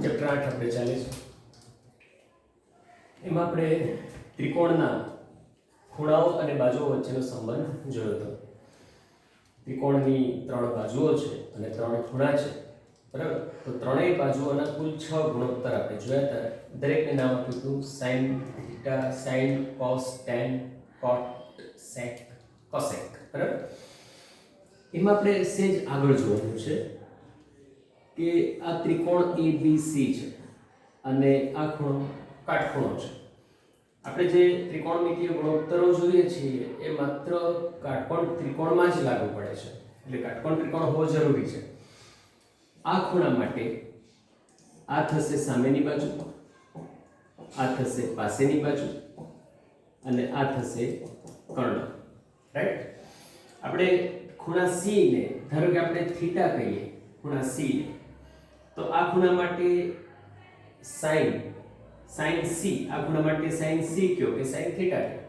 Chapter 8 આપણે ચાલે છે. એમાં આપણે ત્રિકોણના ખૂણાઓ અને બાજુઓ વચ્ચેનો સંબંધ જોયો હતો. ત્રિકોણની 3 બાજુઓ છે અને 3 ખૂણા છે, બરાબર? તો ત્રણેય બાજુઓના કુલ 6 ગુણોત્તર આપણે જોયા હતા. દરેકને નામ આપ્યું હતું sin theta, sin, cos, tan, cot, sec, cosec, બરાબર? એમાં આપણે સેજ આગળ જોવાનું છે કે આ ત્રિકોણ ABC છે અને આ ખૂણો કાટખૂણો છે. આપણે જે ત્રિકોણમિતીય ગુણોત્તરો જોઈએ છીએ એ માત્ર કાટકોણ ત્રિકોણમાં જ લાગુ પડે છે, એટલે કાટકોણ ત્રિકોણ હોવો જરૂરી છે. આ ખૂણા માટે આ થશે સામેની બાજુ, આ થશે પાસેની બાજુ અને આ થશે કર્ણ, રાઈટ? આપણે ખૂણા C ને ધારો કે આપણે થીટા કહીએ, ખૂણા C ને, તો આ ખૂણા માટે sin C, આ ખૂણા માટે sin C કયો કે sin થીટા કયો,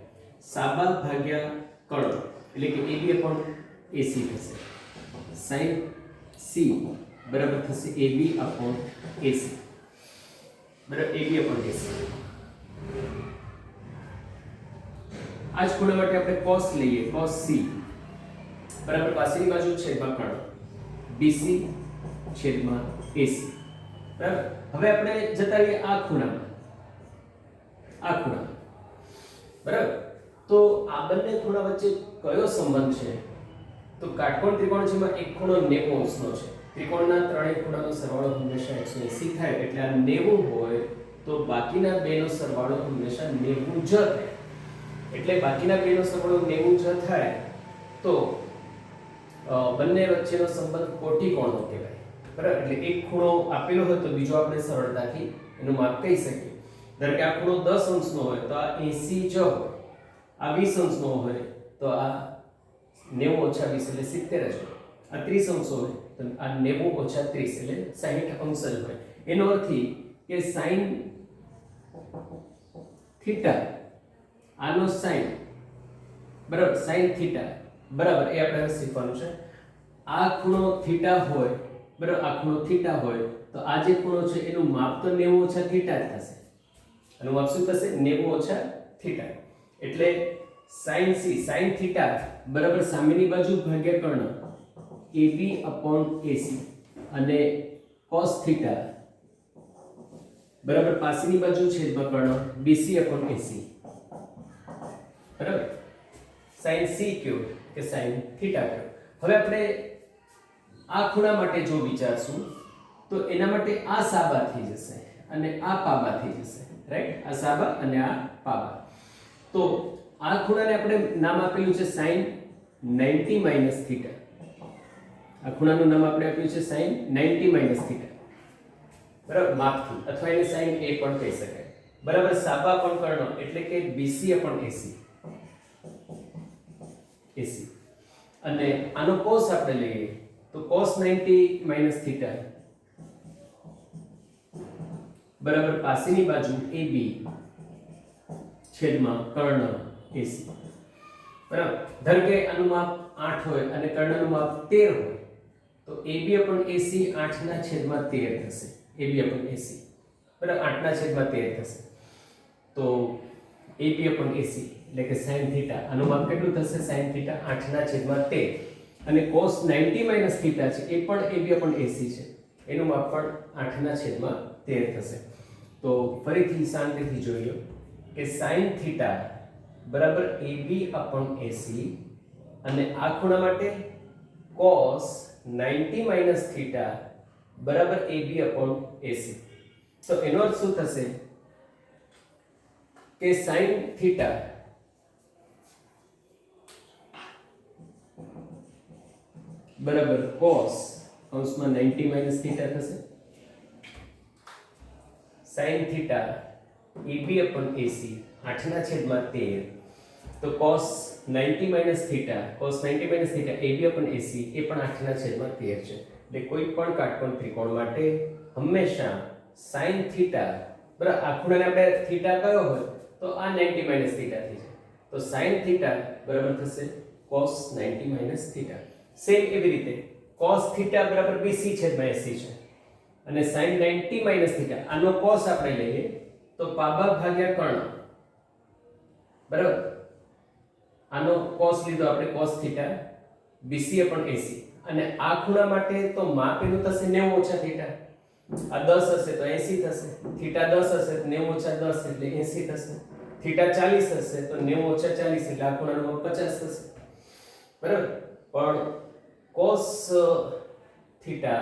સાબા ભાગ્યા કર્ણ એટલે કે AB upon AC થશે. sin C બરાબર થશે AB upon AC, બરાબર? AB upon AC. આ જ ખૂણા માટે આપણે cos લઈએ, cos C બરાબર પાસેની બાજુ છેદમાં કર્ણ, BC છેદમાં AC, બરાબર? હવે આપણે જતા રહીએ આ ખૂણામાં, આ ખૂણા, બરાબર? તો આ બંને ખૂણા વચ્ચે કયો સંબંધ છે? તો કાટકોણ ત્રિકોણ છે એમાં એક ખૂણો 90 અંશનો છે. ત્રિકોણના ત્રણેય ખૂણાનો સરવાળો હંમેશા 180 થાય, એટલે આ 90 હોય તો બાકીના બેનો સરવાળો હંમેશા 90 જ થાય. એટલે બાકીના બેનો સરવાળો 90 જ થાય તો બંને વચ્ચેનો સંબંધ કોટિકોણનો કહેવાય, બરાબર? એટલે એક ખૂણો આપેલો હોય તો બીજો આપણે સરળતાથી એનું માપ કહી શકીએ. ધારો કે આ ખૂણો 10 અંશનો હોય તો આ 80 જ હોય, આ 20 અંશનો હોય તો આ 90 ઓછા 20 એટલે 70 જ હોય, આ 30 અંશનો હોય તો આ 90 ઓછા 30 એટલે 60 અંશ જ હોય. એનો અર્થ એ કે sin થીટા, આનો sin, બરાબર? sin થીટા બરાબર એ આપણે શીખવાનું છે. આ ખૂણો થીટા હોય, બરાબર? આ ખૂણો થીટા હોય તો આ જે ખૂણો છે એનું માપ તો 90 ઓછા થીટા જ થશે. એનું માપ શું થશે? 90 ઓછા થીટા. એટલે sin C, sin થીટા બરાબર સામેની બાજુ ભાગ્યા કર્ણ, AB upon AC, અને cos થીટા બરાબર પાસેની બાજુ છેદમાં કર્ણ, BC upon AC, બરાબર? sin C કયો કે sin થીટા કયો. હવે આપણે આ ખૂણા માટે જો વિચારશું તો એના માટે આ સાબા થઈ જશે અને આ પાબા થઈ જશે, રાઈટ? આ સાબા અને આ પાબા. તો આ ખૂણાને આપણે નામ આપેલું છે sin 90 minus થીટા. આ ખૂણાનું નામ આપણે આપ્યું છે sin 90 minus થીટા, બરાબર? માપથી, અથવા એને sin A પણ કહી શકાય, બરાબર? સાબા પણ કર્ણ એટલે કે BC upon AC, AC. અને આનો cos આપણે લઈએ તો cos 90 minus થીટા બરાબર પાસેની બાજુ AB છેદમાં કર્ણ AC, બરાબર? ધારો કે આનું માપ 8 હોય અને કર્ણનું માપ 13 હોય તો AB upon AC 8 ના છેદમાં 13 થશે. AB upon AC બરાબર 8 ના છેદમાં 13 થશે. તો AB upon AC એટલે કે sin થીટા, આનું માપ કેટલું થશે? sin થીટા 8 ના છેદમાં 13. અને cos 90 minus થીટા છે એ પણ AB upon AC છે, એનું માપ પણ 8 ના છેદમાં 13 થશે. તો ફરીથી શાંતિથી જોઈ લો કે sin થીટા બરાબર AB upon AC, અને આ ખૂણા માટે cos 90 minus થીટા બરાબર AB upon AC. તો એનો અર્થ શું થશે કે sin થીટા બરાબર cos અંશમાં 90 minus થીટા થશે. sin theta AB upon AC 8 ના છેદમાં 13, તો cos 90 minus theta, cos 90 minus theta AB upon AC એ પણ 8 ના છેદમાં 13 છે. એટલે કોઈ પણ કાટકોણ ત્રિકોણ માટે હંમેશા sin થીટા, બરાબર? આ ખૂણાને આપણે થીટા કયો હોય તો આ 90 minus થીટા થઈ જાય, તો sin થીટા બરાબર થશે cos 90 minus થીટા. સેમ એવી રીતે cos થીટા બરાબર BC છેદમાં AC છે અને sin 90 માઈનસ થીટા આનો cos આપણે લઈએ તો પાબા ભાગ્યા કર્ણ બરાબર આનો cos લીધો આપણે cos theta BC upon AC અને આ ખૂણા માટે તો માપ એનું થશે 90 ઓછા થીટા આ 10 હશે તો 80 થશે થીટા 10 હશે તો 90 ઓછા 10 એટલે 80 થશે થીટા 40 હશે તો 90 ઓછા 40 એટલે આ ખૂણાનું માપ 50 થશે બરાબર પણ cos થીટા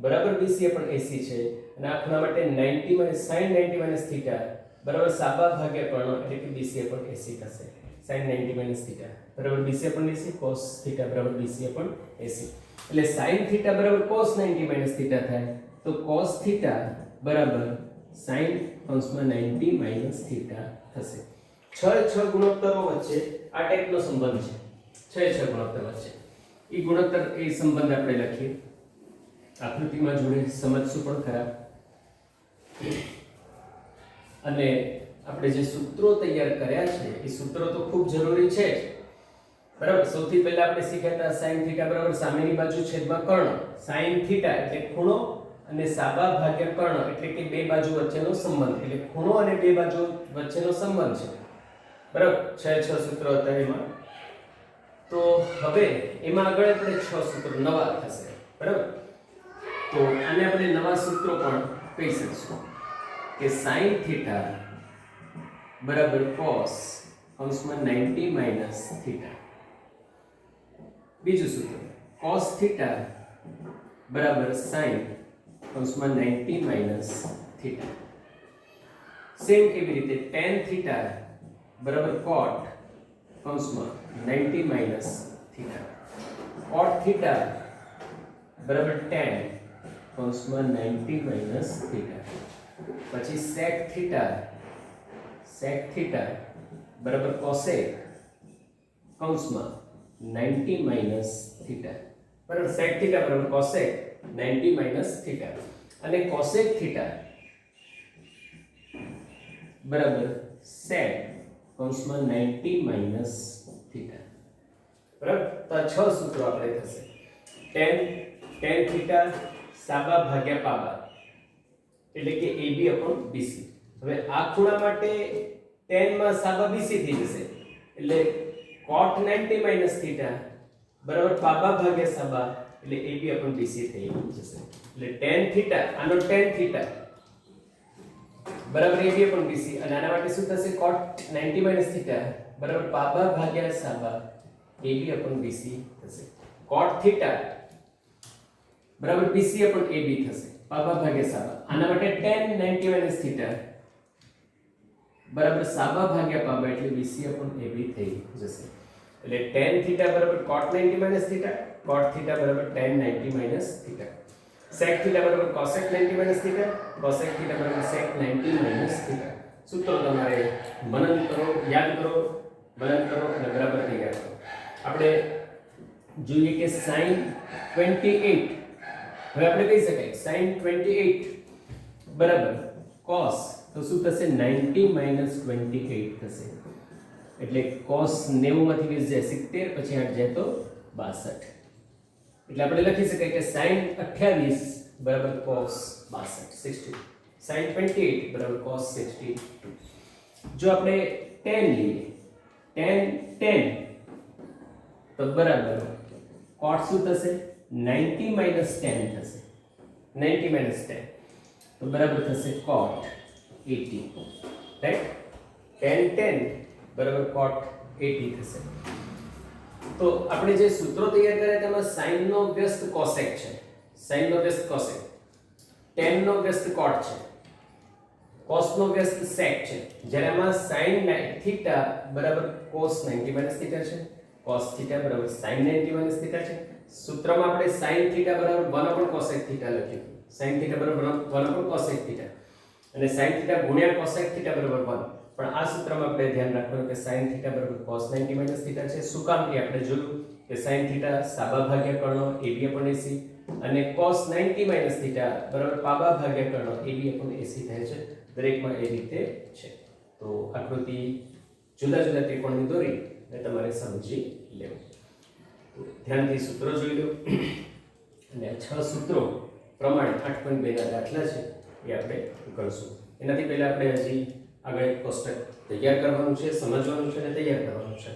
બરાબર BC upon AC છે અને આ ખૂણા માટે 90 માઈનસ sin 90 માઈનસ થીટા બરાબર સાબા ભાગ્યા કર્ણ એટલે કે BC upon AC થશે sin 90 માઈનસ થીટા બરાબર BC upon AC cos theta બરાબર BC upon AC એટલે sin થીટા બરાબર cos 90 માઈનસ થીટા થાય તો cos થીટા બરાબર sin 90 માઈનસ થીટા થશે 6 ગુણોત્તરો વચ્ચે આ ટાઈપનો સંબંધ છે 6 ગુણોત્તર વચ્ચે એ ગુણોત્તર એ સંબંધ આપણે લખીએ આકૃતિમાં જોડે સમજશું પણ ખરા અને આપણે જે સૂત્રો તૈયાર કર્યા છે એ સૂત્રો તો ખૂબ જરૂરી છે બરાબર સૌથી પહેલા આપણે શીખ્યા હતા sin થીટા બરાબર સામેની બાજુ છેદમાં કર્ણ sin થીટા એટલે ખૂણો અને સાબા ભાગ્યા કર્ણ એટલે કે બે બાજુ વચ્ચેનો સંબંધ એટલે ખૂણો અને બે બાજુ વચ્ચેનો સંબંધ છે બરાબર 6 સૂત્રો હતા એમાં તો હવે એમાં આગળ આપણે 6 સૂત્રો નવા થશે બરાબર તો આને આપણે નવા સૂત્રો પણ કહી શકશું કે sin થીટા બરાબર cos 90 માઈનસ થીટા બીજું સૂત્ર cos થીટા બરાબર sin 90 માઈનસ થીટા સેમ એવી રીતે tan થીટા બરાબર cot 90 minus theta cot theta બરાબર tan 90 માઈનસ થીટા પછી sec થીટા બરાબર cosec 90 માઈનસ થીટા બરાબર sec થીટા બરાબર cosec 90 માઈનસ થીટા અને cosec થીટા બરાબર sec 90 માઈનસ થીટા બરાબર તો આ 6 સૂત્રો આપણે થશે tan થીટા સાબા ભાગ્યા પાબા એટલે કે AB upon BC હવે આ ખૂણા માટે tan માં સાબા BC થઈ જશે એટલે cot 90 માઈનસ થીટા બરાબર પાબા ભાગ્યા સાબા એટલે AB upon BC થઈ જશે એટલે tan થીટા આનો tan થીટા બરાબર AB upon BC અને આના માટે શું થશે cot 90 માઈનસ થીટા બરાબર પાબા ભાગ્યા સાબા AB upon BC થશે cot થીટા બરાબર BC upon AB થશે પાબા ભાગ્યા સાબા આના માટે tan 90 માઈનસ થીટા બરાબર સાબા ભાગ્યા પાબા એટલે BC upon AB થઈ જશે એટલે tan થીટા બરાબર cot 90 minus theta cot theta બરાબર tan 90 minus theta sec theta બરાબર cosec 90 minus theta cosec theta બરાબર sec 90 માઈનસ થીટા સૂત્રો તમારે મનન કરો યાદ કરો મનન કરો અને બરાબર તૈયાર કરો આપણે જોઈએ કે sin 28 હવે આપણે કહી શકાય sin 28 બરાબર cos તો શું થશે 90 માઈનસ 28 થશે એટલે cos 90 માંથી 20 જાય 70 પછી 8 જાય તો 62 એટલે આપણે લખી શકાય કે sin 28 બરાબર cos 62 60 sin 28 બરાબર cos 62 જો આપણે tan લઈએ tan તો બરાબર cot શું થશે 90 માઈનસ tan થશે 90 માઈનસ tan તો બરાબર થશે cot 80 રાઈટ tan બરાબર cot 80 થશે તો આપણે જે સૂત્રો તૈયાર કર્યા તેમાં sin નો વ્યસ્ત cosec છે sin નો વ્યસ્ત cosec tan નો વ્યસ્ત cot છે cos નો વ્યસ્ત sec છે જ્યારે આમાં sin થીટા બરાબર cos 90 માઈનસ થીટા છે cos થીટા બરાબર sin 90 માઈનસ થીટા છે સૂત્રમાં આપણે sin થીટા બરાબર 1 upon cosec થીટા લખ્યું sin થીટા બરાબર 1 upon cosec થીટા અને sin થીટા ગુણ્યા cosec થીટા બરાબર 1 પણ આ સૂત્રમાં આપણે ધ્યાન રાખવાનું કે sin થીટા બરાબર cos 90 માઈનસ થીટા છે શું કામ કે આપણે જોયું કે sin થીટા સાબા ભાગ્યા કર્ણ AB upon AC અને cos 90 માઈનસ થીટા બરાબર પાબા ભાગ્યા કર્ણ AB upon AC થાય છે દરેકમાં એ રીતે છે તો આકૃતિ જુદા જુદા ત્રિકોણની દોરી અને તમારે સમજી લેવું તો ધ્યાનથી સૂત્રો જોઈ લો અને 6 સૂત્રો પ્રમાણે 8.2 ના દાખલા છે એ આપણે કરશું. એનાથી પહેલા આપણે હજી આગળ એક કોષ્ટક તૈયાર કરવાનું છે, સમજવાનું છે અને તૈયાર કરવાનું છે.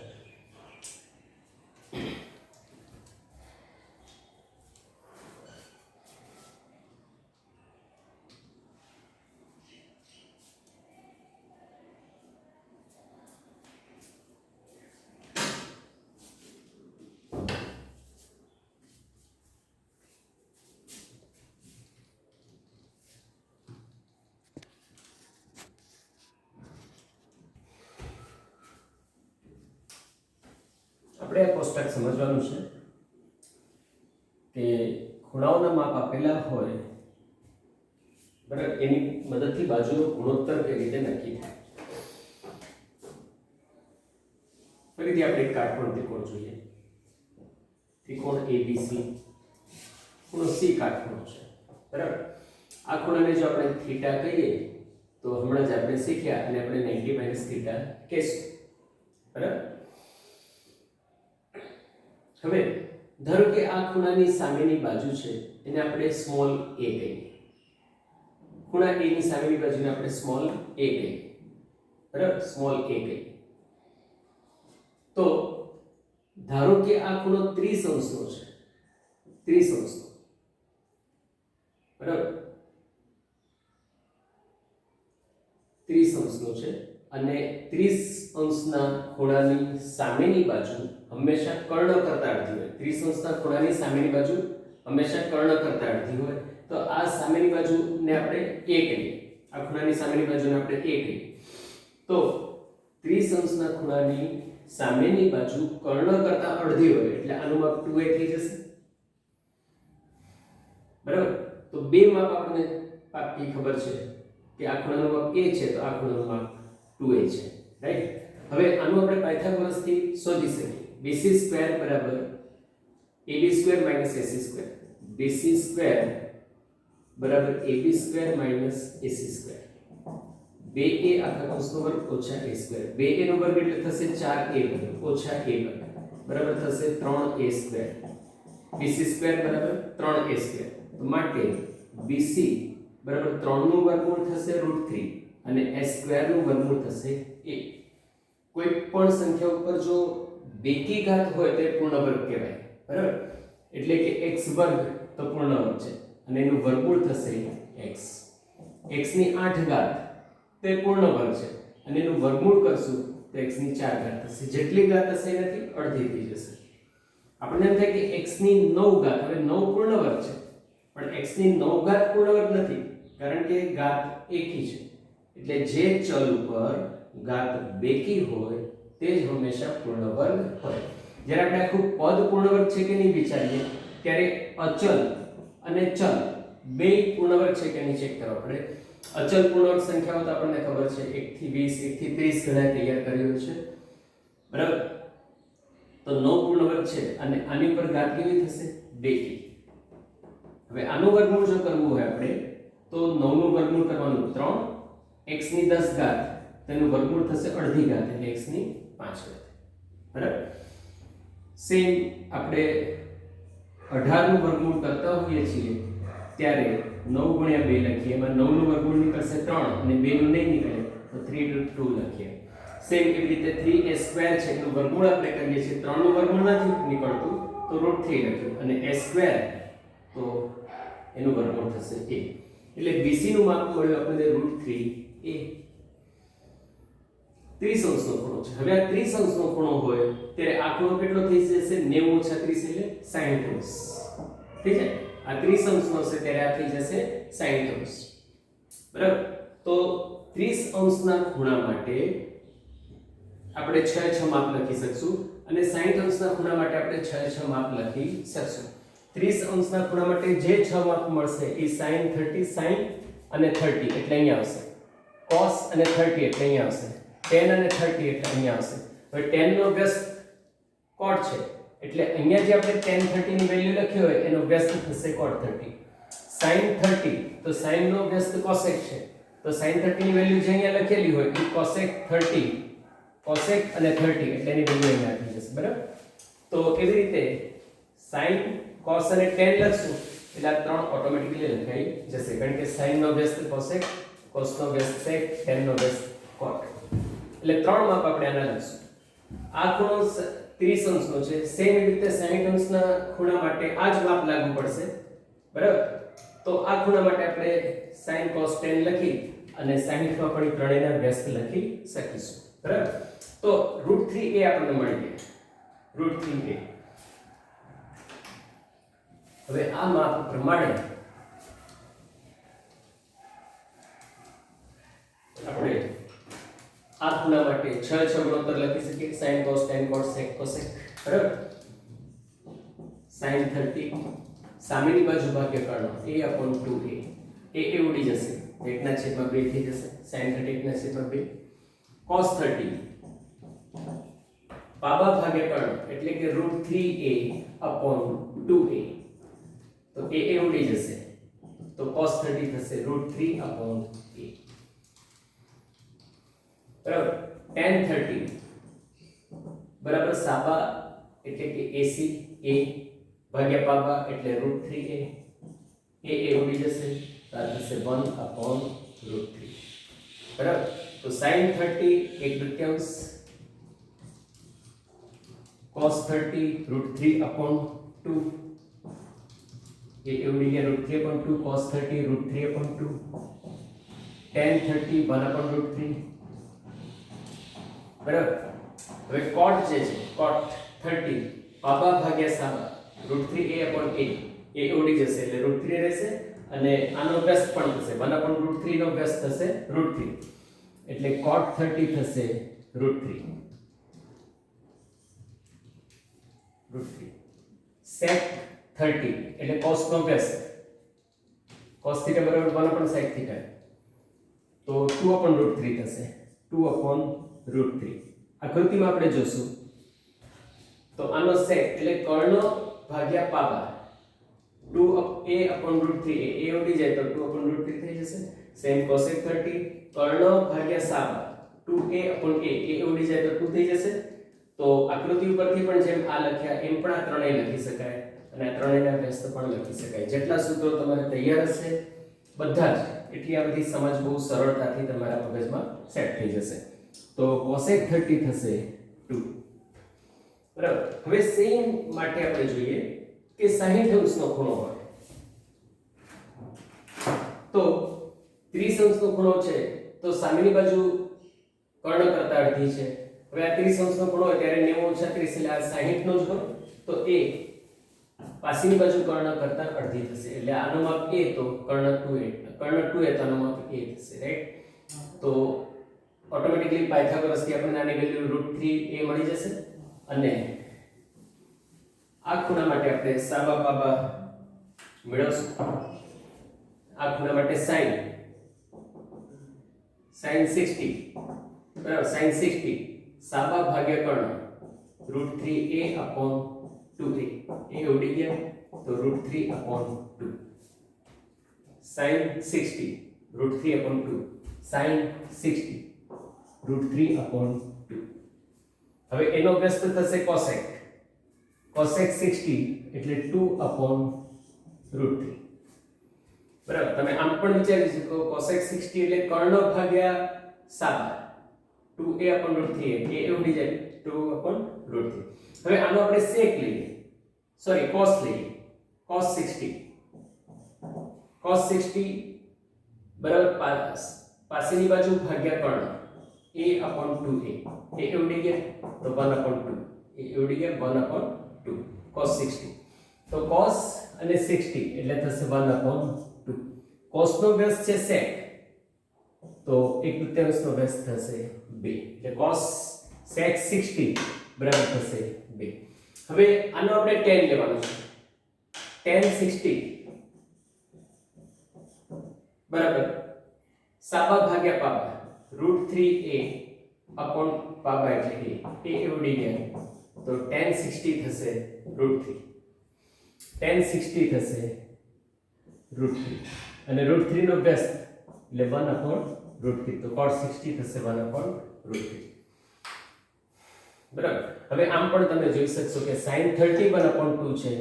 આપણે આ કોષ્ટક સમજવાનું છે કે ખૂણાઓના માપ આપેલા હોય બરાબર, એની મદદથી બાજુનો ગુણોત્તર કઈ રીતે નક્કી થાય. ફરીથી આપણે એક કાટકોણ ત્રિકોણ જોઈએ. ત્રિકોણ ABC, ખૂણો C કાટખૂણો છે બરાબર. આ ખૂણાને જો આપણે થીટા કહીએ તો હમણાં જ આપણે શીખ્યા અને આપણે 90 - થીટા કહીશું બરાબર. હવે ધારો કે આ ખૂણાની સામેની બાજુ છે એને આપણે સ્મોલ a કહીએ. ખૂણા a ની સામેની બાજુને આપણે સ્મોલ a કહીએ બરાબર, સ્મોલ a કહીએ. તો ધારો કે આ ખૂણો 30 અંશનો છે, 30 અંશનો બરાબર, 30 અંશનો છે અને 30 અંશના ખૂણાની સામેની બાજુ હંમેશા કર્ણ કરતા અડધી હોય. 30 અંશના ખૂણાની સામેની બાજુ હંમેશા કર્ણ કરતા અડધી હોય. તો આ સામેની બાજુને આપણે a કહીએ, આ ખૂણાની સામેની બાજુને આપણે a કહીએ. તો 30 અંશના ખૂણાની સામેની બાજુ કર્ણ કરતા અડધી હોય એટલે આનું માપ 2a થઈ જશે બરાબર. તો બે માપ આપણને પાકી ખબર છે કે આ ખૂણાનું માપ a છે તો આ ખૂણાનું માપ 2a છે, રાઈટ. હવે આનું આપણે પાયથાગોરસથી શોધી શકીએ. bc સ્ક્વેર બરાબર ab square - ac square. bc square બરાબર ab square - ac square. 2a આખા કૌંસનો વર્ગ ઓછા a સ્ક્વેર. 2a નો વર્ગ એટલે થશે 4a વર્ગ ઓછા a વર્ગ બરાબર થશે 3a સ્ક્વેર. bc સ્ક્વેર બરાબર 3a સ્ક્વેર. તો માટે bc બરાબર 3 નું વર્ગમૂળ થશે √3 અને a સ્ક્વેર નું વર્ગમૂળ થશે a. કોઈ પણ સંખ્યા ઉપર જો બેકી ઘાત હોય તો એ પૂર્ણ વર્ગ કહેવાય બરાબર. એટલે કે x વર્ગ તો પૂર્ણ વર્ગ છે અને એનું વર્ગમૂળ થશે x. x ની 8 ઘાત તે પૂર્ણ વર્ગ છે અને એનું વર્ગમૂળ કરશું તો x ની 4 ઘાત થશે. જેટલી ઘાત હશે એનાથી અડધી થઈ જશે. આપણને એમ થાય કે x ની 9 ઘાત, હવે 9 પૂર્ણ વર્ગ છે પણ x ની 9 ઘાત પૂર્ણ વર્ગ નથી કારણ કે ઘાત એકી છે. એટલે જે ચલ ઉપર ઘાત બેકી હોય તે જ હંમેશા પૂર્ણ વર્ગ હોય. જ્યારે આપણે આખું પદ પૂર્ણ વર્ગ છે કે નહીં વિચારીએ ત્યારે અચલ અને ચલ બે પૂર્ણ વર્ગ છે કે નહીં ચેક કરવા પડે. અચલ પૂર્ણાંક સંખ્યાઓ તો આપણને ખબર છે 1 થી 20 1 થી 30 ઘણા તૈયાર કર્યો છે બરાબર. તો 9 પૂર્ણ વર્ગ છે અને આની પર ઘાત કેવી થશે બેકી. હવે આનું વર્ગમૂળ જો કરવું હોય આપણે તો 9 નું વર્ગમૂળ કરવાનું 3, x ની 10 ઘાત તેનું વર્ગમૂળ થશે અડધી ઘાત એટલે x ની 5 ઘાત બરાબર. સેમ આપણે 18 નું વર્ગમૂળ કરતા હોઈએ છીએ ત્યારે 9 × 2 લખીએ, એમાં 9 નું વર્ગમૂળ નીકળશે 3 અને 2 નું નહીં નીકળે તો 3 / 2 લખીએ. સેમ એવી રીતે 3a² છે એનું વર્ગમૂળ આપણે કરીએ છીએ, 3 નું વર્ગમૂળ નથી નીકળતું તો √3 લખ્યું અને a² તો એનું વર્ગમૂળ થશે a. એટલે BC નું માપ મળ્યું આપણને √3a. 30 અંશનો ખૂણો છે. હવે આ 30 અંશનો ખૂણો હોય ત્યારે આ ખૂણો કેટલો થઈ જશે 90 - 30 એટલે 60 અંશ થઈ જાય. આ 30 અંશનો છે ત્યારે આ થઈ જશે 60 અંશ બરાબર. તો 30 અંશના ખૂણા માટે આપણે 6 માપ લખી શકશું અને 60 અંશના ખૂણા માટે આપણે 6 માપ લખી શકશું. 30 અંશના ખૂણા માટે જે 6 માપ મળશે એ sin 30 sin અને 30 એટલે અહીંયા આવશે, cos અને 30 એટલે અહીંયા આવશે, tan અને 30 એટલે અહીંયા આવશે. હવે tan નો વ્યસ્ત cot છે એટલે અહીંયા જે આપણે tan 30 ની વેલ્યુ લખી હોય એનો વ્યસ્ત થશે cot 30. sin 30 તો sin નો વ્યસ્ત cosec છે તો sin 30 ની વેલ્યુ જે અહીંયા લખેલી હોય એ cosec 30 cosec અને 30 એટલે એની વેલ્યુ અહીંયા આવી જશે બરાબર. તો એવી રીતે sin cos અને tan લખશું એટલે આ ત્રણ ઓટોમેટિકલી લખાઈ જશે કારણ કે sin નો વ્યસ્ત cosec, cos નો વ્યસ્ત sec, tan નો વ્યસ્ત cot. એટલે ત્રણ માપ આપણે આના લખશું. આ ખૂણો 30 અંશનો છે. સેમ એવી રીતે 60 અંશના ખૂણા માટે આ જ માપ લાગુ પડશે. બરાબર? તો આ ખૂણા માટે આપણે sin cos tan લખી અને 60 માં પણ ત્રણેયના વ્યસ્ત લખી શકીશું. બરાબર? તો √3a આપણને મળી ગયા. √3a. હવે આ માપ પ્રમાણે આપણે આ ખૂણા માટે 6 ગુણોત્તર લખી શકીએ. sin cos tan cot sec cosec. બરાબર? sin 30 સામેની બાજુ ભાગ્ય કર્ણ a/2a. એ ઉડી જશે. 1/2 થઈ જશે. sin 30 1/2. cos 30 પાબા ભાગ્ય કર્ણ એટલે કે √3a/2a. તો a ઉડી જશે. તો cos 30 થશે √3/a. બરાબર? tan 30 બરાબર સાબા એટલે કે ac a ભાગ્યા પાબા એટલે √3a. a ઉડી જશે. તો આ થશે 1/√3. બરાબર? તો sin 30 1/3, cos 30 √3/2. a ઉડી ગયા √3/2, cos 30 √3/2, tan 30 1/√3. બરાબર? હવે cot જે છે cot 30 પાબા ભાગ્યા સાબા √3a/a. એ ઉડી જશે એટલે √3 રહેશે અને આનો વ્યસ્ત પણ થશે 1/√3 નો વ્યસ્ત થશે √3 એટલે cot 30 થશે √3. sec 30 એટલે cos નો વ્યસ્ત cos θ બરાબર 1/sec θ તો 2/√3 થશે 2/√3. આકૃતિમાં આપણે જોશું તો આનો sec એટલે કર્ણ ભાગ્યા પાબા 2a/√3. a ઉડી જાય તો 2/√3 થઈ જશે. સેમ cosec 30 કર્ણ ભાગ્યા સાબા 2a/a. a ઉડી જાય તો 2 થઈ જશે. તો આકૃતિ ઉપરથી પણ જેમ આ લખ્યા એમ પણ આ ત્રણેય લખી શકાય અને આ ત્રણેયના વ્યસ્ત પણ લખી શકાય. જેટલા સૂત્રો તમારે તૈયાર હશે બધા જ એટલી આ બધી સમજ બહુ સરળતાથી તમારા મગજમાં સેટ થઈ જશે. તો cosec 30 થશે 2. બરાબર? હવે સેમ માટે આપણે જોઈએ કે 60 અંશનો ખૂણો હોય તો 30 અંશનો ખૂણો છે તો સામેની બાજુ કર્ણ કરતા અડધી છે. હવે આ 30 અંશનો ખૂણો હોય ત્યારે 90 - 30 એટલે આ 60 નો જ હોય તો એ પાછળની બાજુ કર્ણ કરતા અડધી થશે એટલે આનો માપ a તો કર્ણ 2a. કર્ણ 2a તો આનો માપ a થશે. રાઈટ? તો ઓટોમેટિકલી પાયથાગોરસ થી આપણને આની વેલ્યુ √3a મળી જશે અને આ ખૂણા માટે આપણે સાબા પાબા મેળવશું. આ ખૂણા માટે sin 60 બરાબર sin 60 સાબા ભાગ્યા કર્ણ √3a/2a. એ ઉડી ગયા તો √3/2. sin 60 √3/2 sin 60 √3/2. હવે એનો વ્યસ્ત થશે cosec. cosec 60 એટલે 2/√3. બરાબર? તમે આમ પણ વિચારી શકો cosec 60 એટલે કર્ણ ભાગ્યા સાબા 2a/√3. એ ઉડી જાય 2/√3. હવે આનો આપણે sec લઈએ સોરી cos લઈએ. cos 60 બરાબર પાછળની બાજુ ભાગ્યા કર્ણ a/2a. એ ઉડી ગયા તો 1/2. એ ઉડી ગયા 1/2 cos 60. તો cos અને 60 એટલે થશે 1/2. cos નો વ્યસ્ત છે sec તો 1/3 નો વ્યસ્ત થશે 2 એટલે cos sec 60 બરાબર થશે 2. હવે આનો આપણે tan લેવાનું છે. tan 60 બરાબર સાબા ભાગ્યા પાબા √3a/પાબા એટલે a ઉડી ગયા તો tan 60 થશે √3. tan 60 થશે √3 અને √3 નો વ્યસ્ત એટલે 1/√3 તો cos 60 થશે 1/√3. બરાબર? હવે આમ પણ તમે જોઈ શકશો કે sin 30 1/2 છે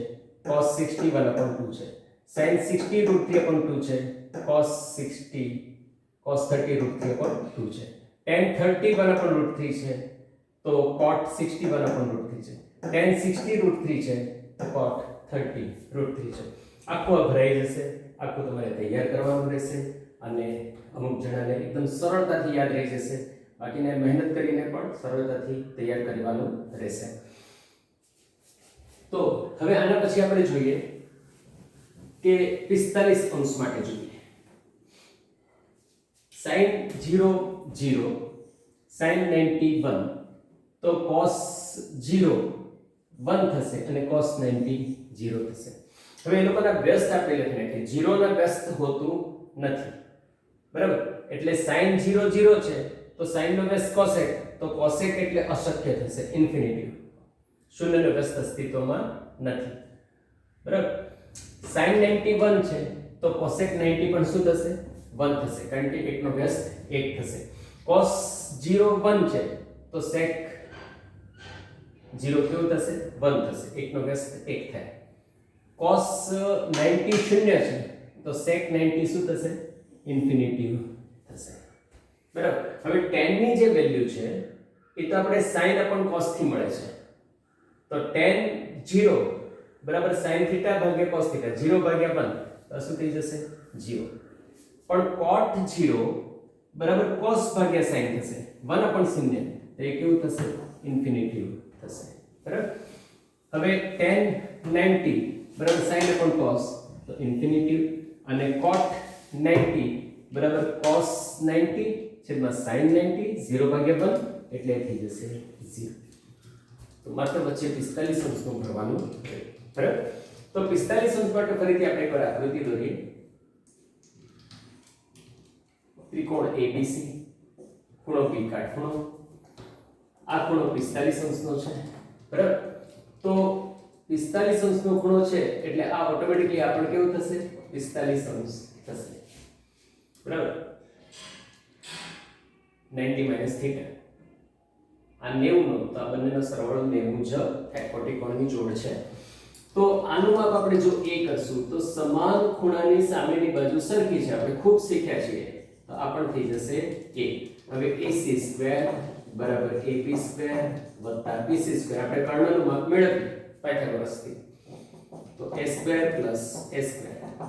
cos 60 1/2 છે, sin 60 √3/2 છે, cos 60 cos 30 √3/2 છે, tan 30 1/3 છે, તો cot 60 1/3 છે, tan 60 √3 છે, તો cot 30 √3 છે. આખું આ ભરાઈ જશે, આખું તમારે તૈયાર કરવાનું રહેશે અને અમુક જણાને એકદમ સરળતાથી યાદ રહી જશે, બાકીને મહેનત કરીને પણ સરળતાથી તૈયાર કરવાનું રહેશે. તો હવે આના પછી આપણે જોઈએ કે 45 અંશ માટે જોઈએ. sin 0 0 sin 90 1, તો cos 0 1 થશે અને cos 90 0 થશે. હવે એ લોકોના વ્યસ્ત આપણે લખી નાખીએ. 0 ના વ્યસ્ત હોતું નથી, બરાબર? એટલે sin 0 0 છે તો sin નો વ્યસ્ત cosec, તો cosec એટલે અશક્ય થશે, ઇન્ફિનિટિવ. શૂન્યનો વ્યસ્ત અસ્તિત્વમાં નથી, બરાબર? sin 91 છે તો cosec 90 પણ શું થશે? 1 થશે, કારણ કે 1 નો વ્યસ્ત 1 થશે. cos 0 1 છે તો sec 0 કેવું થશે? 1 થશે, 1 નો વ્યસ્ત 1 થાય. cos 90 શૂન્ય છે તો sec 90 શું થશે? ઇન્ફિનિટિવ થશે, બરાબર? હવે tan ની જે વેલ્યુ છે એ તો આપણે sin cos થી મળે છે, તો tan 0 બરાબર sin θ ભાગ્યા cos θ, 0 ભાગ્યા 1 તો શું થઈ જશે? 0. પણ cot 0 બરાબર cos ભાગ્યા sin થશે, 1/0, તો એ કેવું થશે? ઇન્ફિનિટિવ થશે, બરાબર? હવે tan 90 બરાબર sin cos, તો ઇન્ફિનિટિવ, અને cot 90 બરાબર cos 90 છેદમાં sin 90, 0/1 એટલે થઈ જશે 0. તો માત્ર વચ્ચે 45 અંશનું ભરવાનું, બરાબર? તો 45 અંશ માટે ફરીથી આપણે એકવાર આકૃતિ દોરીએ. ત્રિકોણ ABC, ખૂણો P કાટખૂણો, આ ખૂણો 45 અંશનો છે, બરાબર? તો 45 અંશનો ખૂણો છે એટલે આ ઓટોમેટિકલી આપણને કેવું થશે? 45 અંશ થશે, બરાબર? 90 - θ, આ 90 નો, તો આ બંનેનો સરવાળો 90 જ થાય, કોટિકોણની જોડ છે. તો આનું માપ આપણે જો a કરશું તો સમાન ખૂણાની સામેની બાજુ સરખી છે, આપણે ખૂબ શીખ્યા છીએ, તો આ પણ થઈ જશે a. હવે ac² બરાબર ap² વત્તા bc², આપણે કર્ણનું માપ મેળવીએ પાયથાગોરસથી, તો a² + a²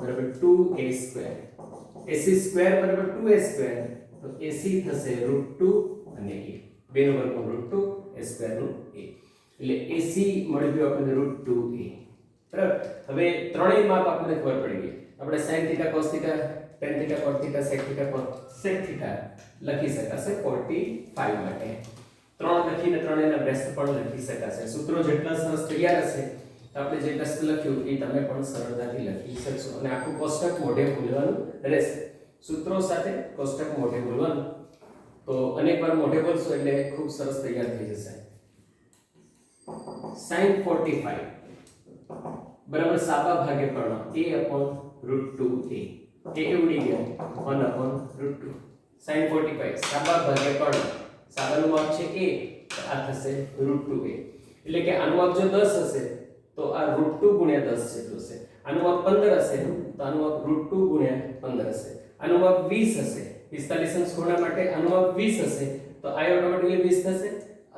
બરાબર 2a², ac² બરાબર 2a², તો ac થશે √2 અને a, 2 નો વર્ગમૂળ √2, a² નું a, એટલે ac મળી ગયું આપણને √2a, બરાબર? હવે ત્રણેય માપ આપણને ખબર પડી ગઈ. આપણે sin θ cos θ tan θ cot θ sec θ sec θ લખી શકાશે 45 માટે. 3 લખીને ત્રણેયના વ્યસ્ત પણ લખી શકાશે. સૂત્રો જેટલા સરસ તૈયાર હશે તો આપણે જે વ્યસ્ત લખ્યું એ તમે પણ સરળતાથી લખી શકશો, અને આખું કોષ્ટક મોઢે બોલવાનું રહેશે. સૂત્રો સાથે કોષ્ટક મોઢે બોલવાનું, તો અનેકવાર મોઢે બોલશો એટલે ખૂબ સરસ તૈયાર થઈ જશે. sin 45 બરાબર સાબા ભાગે કર્ણ a/√2a, એ ઉડી ગયા 1/√2. sin 45 સાબા ભાગે કર્ણ, સાબાનું માપ છે a, તો આ થશે √2a, એટલે કે આનું માપ જો 10 હશે તો આ √2 * 10 જેટલું હશે. આનું માપ 15 હશે તો આનું માપ √2 * 15 હશે. આનું માપ 20 હશે, 45 અંશ ખૂણા માટે આનું માપ 20 હશે, તો આ ઓટોમેટિકલી 20 થશે,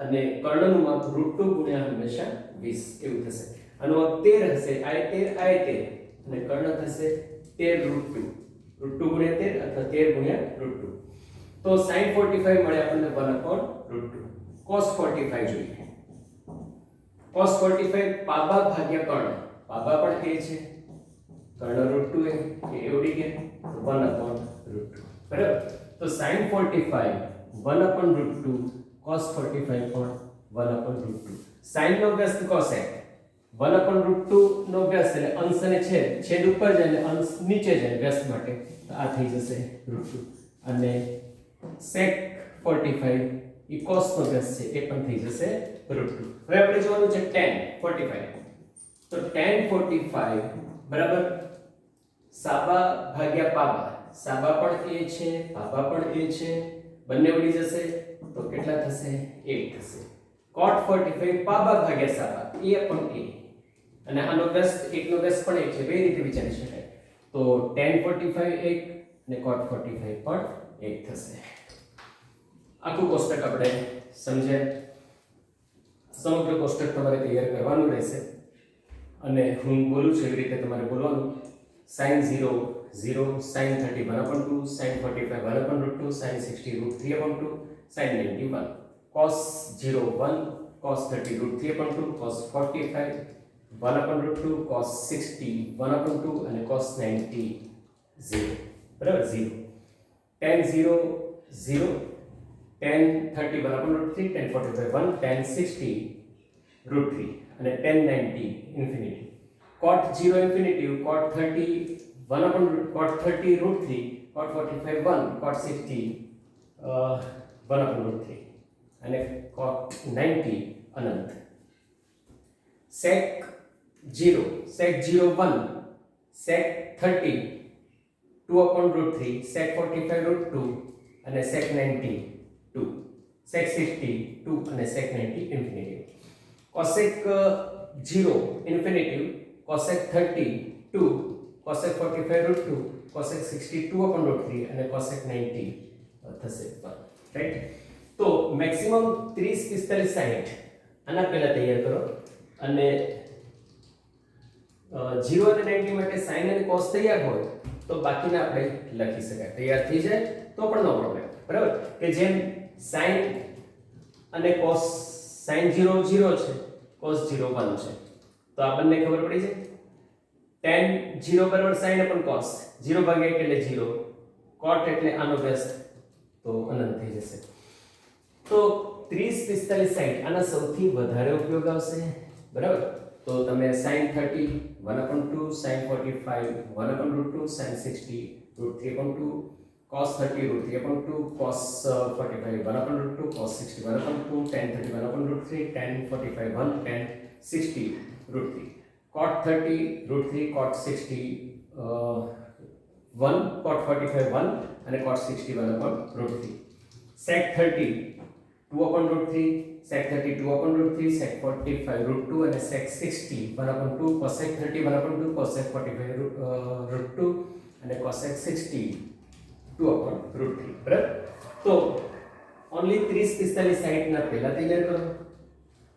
અને કર્ણનું માપ √2 * હંમેશા 20 એવું થશે. આનું માપ 13 હશે, આ 13 આ 13, અને કર્ણ થશે 13 √2 * 13 અથવા 13 * √2. તો sin 45 મળે આપણને 1/√2. cos 45 જોઈએ. cos 45 પાબા ભાગ્યા કર્ણ, પાબા પણ a છે, કર્ણ √2a, એ ઉડી ગયા, તો 1/√2, બરાબર? તો sin 45 1/√2, cos 45 પણ 1/√2. sin નો વ્યસ્ત cosec, 1/√2 નો વ્યસ્ત એટલે અંશ અને છેદ ઉપર જાય એટલે અંશ નીચે જાય વ્યસ્ત માટે, તો આ થઈ જશે √2, અને sec 45 ઈ cos નો વ્યસ્ત છે, એ પણ થઈ જશે √2. હવે આપણે જોવાનું છે tan 45, તો tan 45 બરાબર સાબા ભાગ્યા પાબા, સાબા પણ a છે, પાબા પણ a છે, બંને ઉડી જશે તો કેટલા થશે? 1 થશે. cot 45 પાબા ભાગ્યા સાબા, a પણ a, અને આનો વ્યસ્ત એકનો વ્યસ્ત પણ 1 છે. બે રીતે વિચારી શકાય. તો tan 45 1 અને cot 45 પણ 1 થશે. આખું કોષ્ટક આપણે સમજ્યા. સમગ્ર કોષ્ટક તમારે તૈયાર કરવાનું રહેશે અને હું બોલું છું એવી રીતે તમારે બોલવાનું. sin 0 0, sin 30 1/2, sin 45 1/2, sin 60 √3/2, sin 90 1, cos 0 1, cos 30 √3/2, cos 45 1/2, cos 60 1/2 અને cos 90 0. બરાબર 0. tan 0 0, tan 30 1/3, tan 45 1, tan 60 √3 અને tan 90 infinity. cot 0 infinity, cot 30 1/, cot 30 √3, cot 45 1, cot 60 1/3 અને cot 90 અનંત. sec 0 1, sec 30 2/√3, sec 45 √2 અને sec 90 2, sec 60 2 અને sec 90 infinity. cosec 0 infinity, cosec 30 2, cosec 45 √2, cosec 60 2/√3 અને cosec 90 થશે 1. Right. તો maximum 30 45 60 આના પહેલા તૈયાર કરો અને 0 અને 90 માટે sin અને cos તૈયાર હોય તો બાકીના આપણે લખી શકાય. તૈયાર થઈ જાય તો પણ નો પ્રોબ્લેમ. બરાબર. કે જેમ sin અને cos, sin 0 0 છે, cos 0 1 છે. તો આપણને ખબર પડી છે tan 0 બરાબર sin upon cos, 0 ભાગ્યા 1 એટલે 0, cot એટલે આનો વ્યસ્ત, તો અનંત થઈ જશે. તો 30 45 60 આના સૌથી વધારે ઉપયોગ આવશે. બરાબર. તો તમે sin 30 1/2, sin 45 1/2, sin 60 √3/2, cos 30 √3/2, cos 45 1/2, cos 60 1/2, tan 30 1/3, tan 45 1, tan 60 √3, cot 30 √3, cot 60 1, cot 45 1 અને cot 60 1/3, sec 30 2/√3, sec 30 2/√3, sec 45 √2 અને sec 60 1/2, cosec 30 1/2, cosec 45 √2 અને cosec 60 2/√3. બરાબર. તો ઓન્લી 30 45 60 ના પહેલા તૈયાર કરો,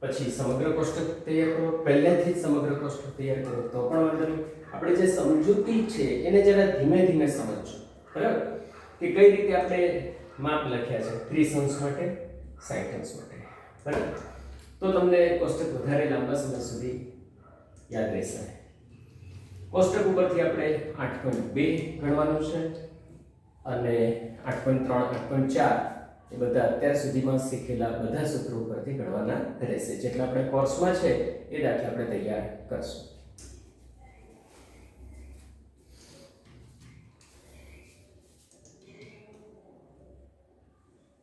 પછી સમગ્ર કોષ્ટક તૈયાર કરો. પહેલેથી જ સમગ્ર કોષ્ટક તૈયાર કરો તો પણ વાંધો નહીં. આપણે જે સમજૂતી છે એને જરા ધીમે ધીમે સમજજો. બરાબર. કે કઈ રીતે આપણે માપ લખ્યા છે 30 અંશ માટે 60 અંશ માટે. બરાબર. તો તમને કોષ્ટક વધારે લાંબા સમય સુધી યાદ રહેશે. કોષ્ટક ઉપરથી આપણે 8.2 ગણવાનું છે અને 8.3 8.4 એ બધા અત્યાર સુધીમાં શીખેલા બધા સૂત્રો ઉપરથી ગણવાના રહેશે. જેટલા આપણે કોર્સમાં છે એ દાખલા આપણે તૈયાર કરશું.